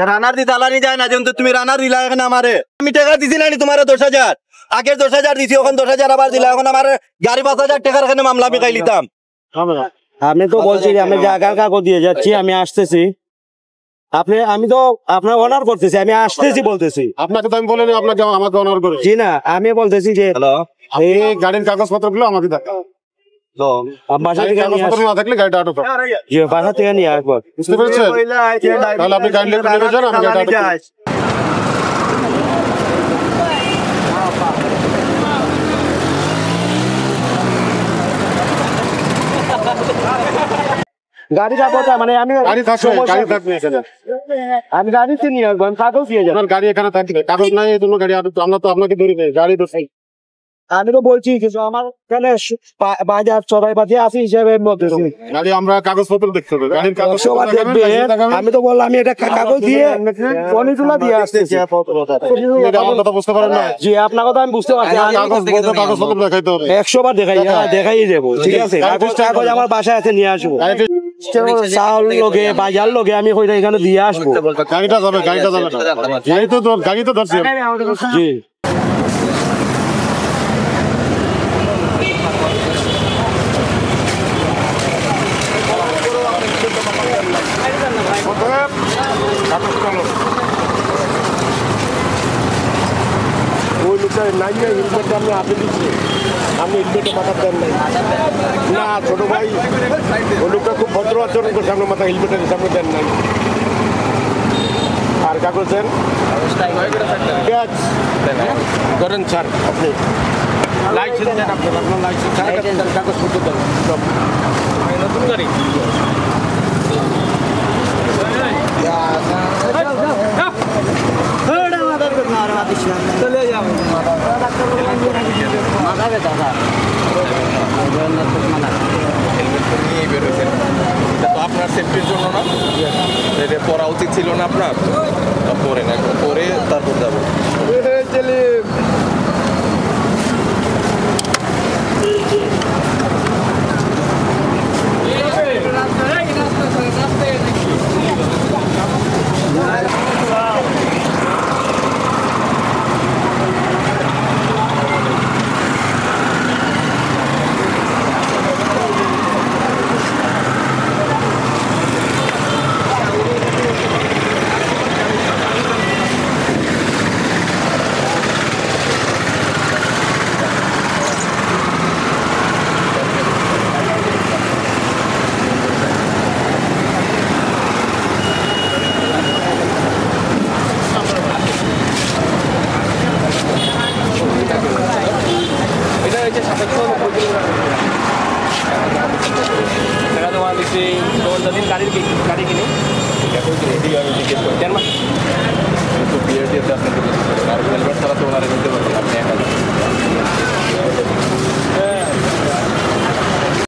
রানার দি তালানি যায় না যেহেতু তুমি রানার দিলা এখন আমারে আমি টাকা দিছি না তোমার 10,000 আগে 10,000 দিছি এখন 10,000 আবার দিলা এখন আমার গাড়ি 5,000 টাকার এখানে মামলা আমি খাই লিতাম আমি তো বলছি আমি জায়গার কাগজ দিয়ে যাচ্ছি আমি আসতেছি আমি তো আপনার অনার করতেছি আমি আসতেছি বলতেছি আপনাকে তো আমি বলিনি আপনাকে আমাকে অনার করে জি না আমি বলতেছি যে এই গাড়ির কাগজপত্র গুলো আমাকে দেখাও বাসা থেকে না থাকলে গাড়িটা আটক বাসা থেকে নিয়ে আসবো বুঝতে পেরেছেন তাহলে আপনি গাড়ি নিয়ে যান আমি গাড়িটা আটক গাড়ি যাবো মানে আমি গাড়ি থাকবে আমি গাড়িতে নিয়ে আসবো আমি কাগজ দিয়ে যাবো গাড়ি এখানে থাকবে কাগজ নাই এই জন্য গাড়ি আমরা তো আপনাকে ধরি গাড়ি তো আমি তো বলছি কিছু আমার কেন বাজার চড়াই পাতি আছে হিসাবে গাড়ি আমরা কাগজপত্র দেখতে হবে গাড়ির কাগজ আমি তো বললাম আমি এটা কাগজ দিয়ে পলিটুলা দিয়ে আসতেছি কথা বুঝতে পারেন না জি আপনার কথা আমি বুঝতে পারছি কাগজপত্র দেখাইতে হবে 100 বার দেখাই দেবো ঠিক আছে কাগজ আমার বাসায় আছে নিয়ে আসবো চাউল লগে বাজার লগে আমি এখানে দিয়ে আসবো গাড়িটা যাবে গাড়ি তো ধরছি জি ওই লোকটা নাই হেলমেটটা আপনি হাতে দিচ্ছি আপনি হেলমেটে মাথা দেন নাই না ছোট ভাই ওই লোকটা খুব ভদ্র আচরণ করছে আপনার মাথা হেলমেটের সামনে দেন নাই আর কাগজ দেন করেন স্যার আপনি লাইসেন্স দেন আপনার লাইসেন্স কাগজপত্র দেন নতুন গাড়ি আপনার সেফটির জন্য না এটা পড়া উচিত ছিল না আপনার পরে না পরে তারপর যাবো গাড়ি কিনে